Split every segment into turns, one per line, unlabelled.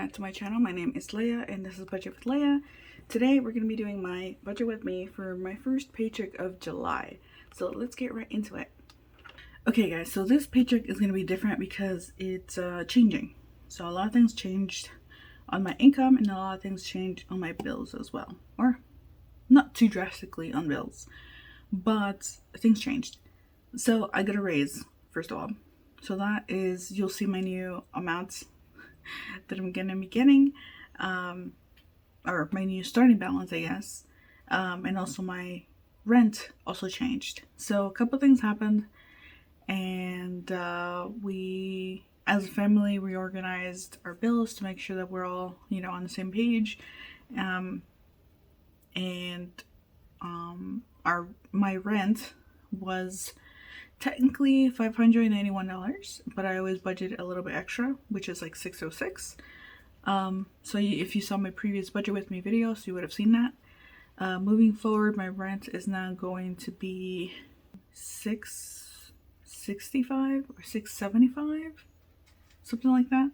back to my channel. My name is Leia and this is Budget with Leia. Today we're going to be doing my budget with me for my first paycheck of July. So let's get right into it. Okay guys, so this paycheck is going to be different because it's changing. So a lot of things changed on my income and a lot of things changed on my bills as well. Or not too drastically on bills, but things changed. So I got a raise, first of all. So that is, you'll see my new amounts that I'm gonna be getting, or my new starting balance, I guess, and also my rent also changed. So a couple things happened, and we, as a family, reorganized our bills to make sure that we're all, on the same page, my rent was technically $591, but I always budgeted a little bit extra, which is like $606. So if you saw my previous budget with me videos, you would have seen that. Moving forward, my rent is now going to be $665 or $675, something like that.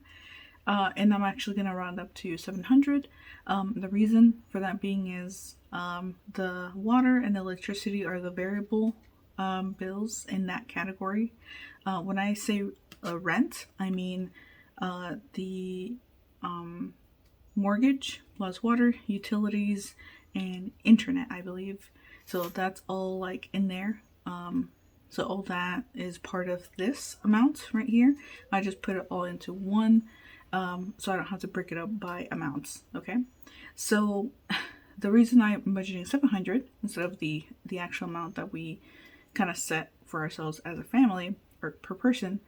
And I'm actually going to round up to $700. The reason for that being is the water and the electricity are the variable bills in that category. When I say rent, I mean the mortgage plus water, utilities, and internet, I believe. So that's all like in there. So all that is part of this amount right here. I just put it all into one, so I don't have to break it up by amounts. Okay, so the reason I'm budgeting $700 instead of the actual amount that we kind of set for ourselves as a family or per person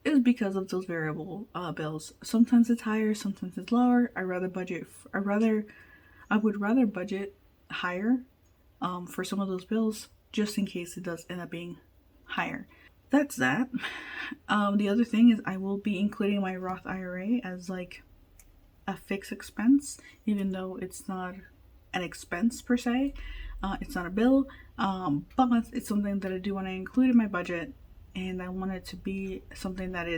is because of those variable bills. Sometimes it's higher, sometimes it's lower. I would rather budget higher for some of those bills, just in case it does end up being higher. That's that. The other thing is I will be including my Roth IRA as like a fixed expense, even though it's not an expense per se. It's not a bill, but it's something that I do want to include in my budget, and I want it to be something that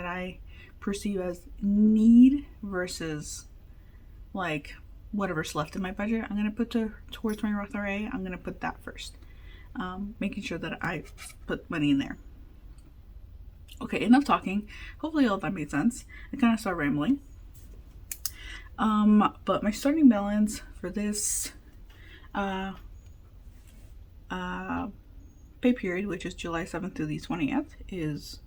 I perceive as need versus like whatever's left in my budget. I'm gonna put towards my Roth IRA. I'm gonna put that first, making sure that I put money in there. Okay, enough talking. Hopefully all that made sense. I kind of started rambling. But my starting balance for this pay period, which is July 7th through the 20th, is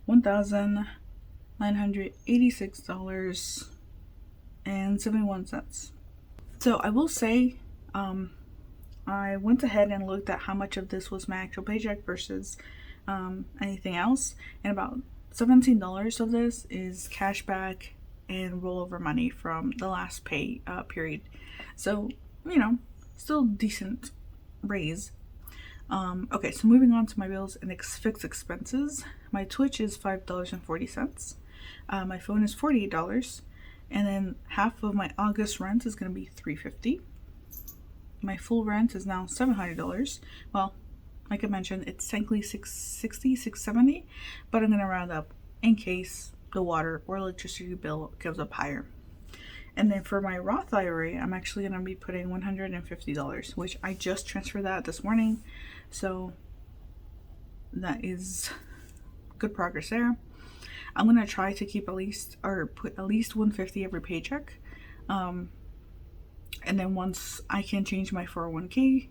$1,986.71. So I will say, I went ahead and looked at how much of this was my actual paycheck versus anything else, and about $17 of this is cash back and rollover money from the last pay period. So, still decent raise. Okay, so moving on to my bills and fixed expenses. My Twitch is $5.40. My phone is $48, and then half of my August rent is going to be $350. My full rent is now $700. Well, like I mentioned, it's technically $660, $670, but I'm going to round up in case the water or electricity bill goes up higher. And then for my Roth IRA, I'm actually going to be putting $150, which I just transferred that this morning. So that is good progress there. I'm going to try to keep put at least $150 every paycheck. And then once I can change my 401k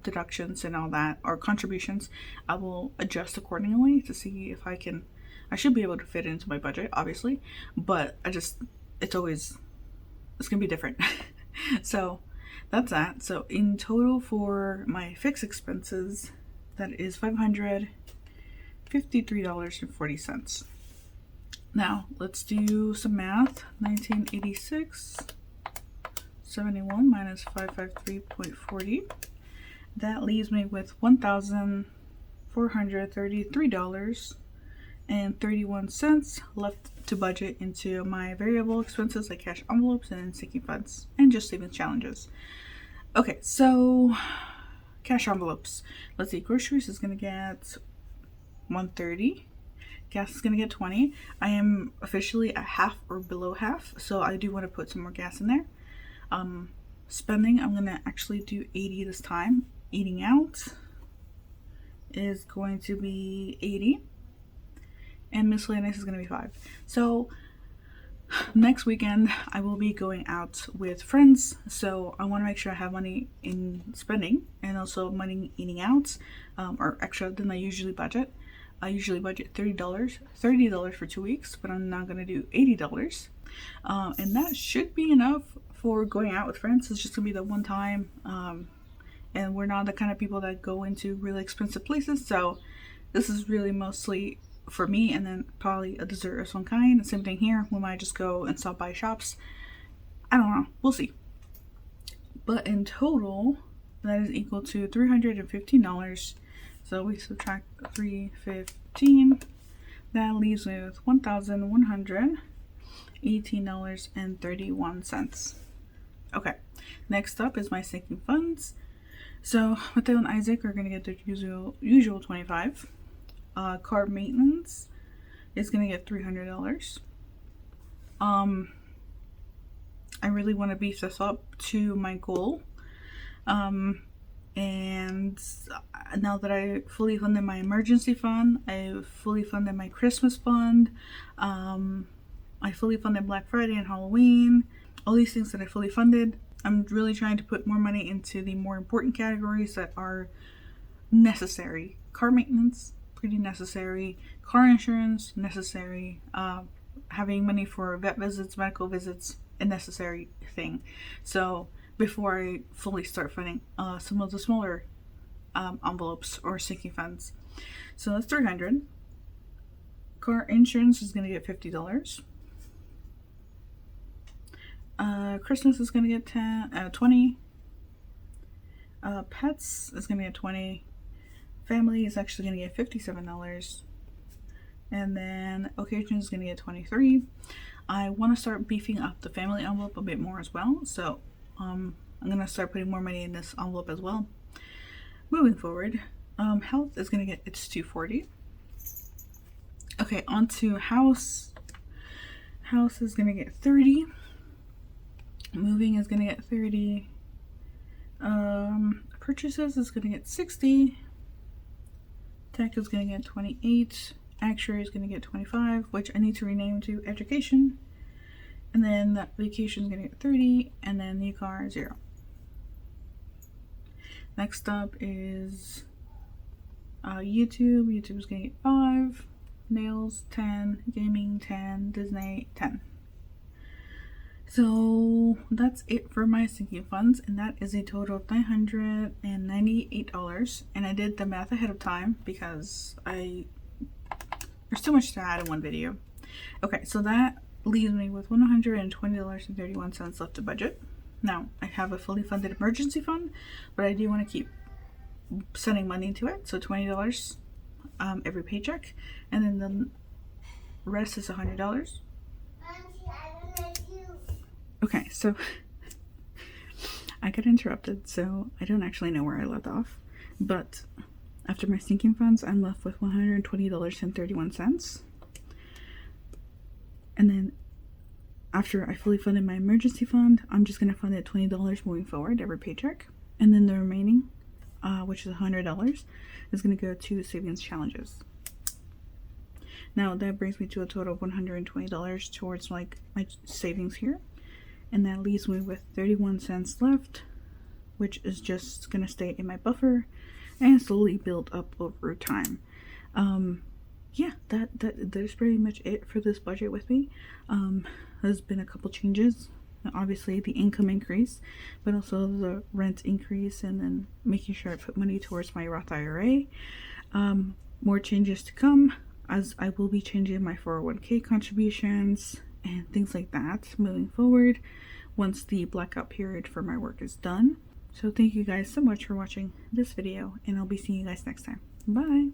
deductions and all that, or contributions, I will adjust accordingly to see if I should be able to fit it into my budget, obviously, but it's gonna be different. So that's that. So in total for my fixed expenses, that is $553.40. Now let's do some math. 1986.71 minus 553.40. That leaves me with $1,433.31 left to budget into my variable expenses like cash envelopes and sinking funds and just savings challenges. Okay, so cash envelopes. Let's see, groceries is gonna get $130. Gas is gonna get 20. I am officially at half or below half, so I do want to put some more gas in there. Spending, I'm gonna actually do 80 this time. Eating out is going to be 80, and miscellaneous is gonna be 5. So next weekend I will be going out with friends, so I want to make sure I have money in spending and also money eating out, or extra than I usually budget. I usually budget $30 for 2 weeks, but I'm now going to do $80, and that should be enough for going out with friends. It's just going to be the one time, and we're not the kind of people that go into really expensive places, so this is really mostly for me, and then probably a dessert of some kind. Same thing here. We might just go and stop by shops. I don't know. We'll see. But in total, that is equal to $315. So we subtract $315. That leaves me with $1,118.31. Okay. Next up is my sinking funds. So Mateo and Isaac are going to get their usual 25. Car maintenance is gonna get $300. I really want to beef this up to my goal. And now that I fully funded my emergency fund, I've fully funded my Christmas fund, I fully funded Black Friday and Halloween, all these things that I fully funded. I'm really trying to put more money into the more important categories that are necessary. Car maintenance, pretty necessary. Car insurance, necessary. Having money for vet visits, medical visits, a necessary thing. So before I fully start funding some of the smaller envelopes or sinking funds. So that's $300. Car insurance is going to get $50. Christmas is going to get 20. Pets is going to get 20. Family is actually going to get $57. And then occasion is going to get 23. I want to start beefing up the family envelope a bit more as well. So I'm going to start putting more money in this envelope as well. Moving forward, health is going to get its $240. Okay, on to house. House is going to get 30. Moving is going to get 30. Purchases is going to get 60. Tech is going to get 28. Actuary is going to get 25, which I need to rename to education. And then that vacation is going to get 30. And then new car, 0. Next up is YouTube. YouTube is going to get 5. Nails, 10. Gaming, 10. Disney, 10. So that's it for my sinking funds, and that is a total of $998. And I did the math ahead of time because there's too much to add in one video. Okay, so that leaves me with $120.31 left to budget. Now I have a fully funded emergency fund, but I do want to keep sending money into it, so $20 every paycheck, and then the rest is $100. Okay, so I got interrupted, so I don't actually know where I left off, but after my sinking funds, I'm left with $120.31. And then after I fully funded my emergency fund, I'm just going to fund it $20 moving forward every paycheck. And then the remaining, which is $100, is going to go to savings challenges. Now that brings me to a total of $120 towards like my savings here. And that leaves me with 31 cents left, which is just going to stay in my buffer and slowly build up over time. Yeah, that's pretty much it for this budget with me. There's been a couple changes. Obviously the income increase, but also the rent increase, and then making sure I put money towards my Roth IRA. More changes to come, as I will be changing my 401k contributions and things like that moving forward once the blackout period for my work is done. So thank you guys so much for watching this video, and I'll be seeing you guys next time. Bye!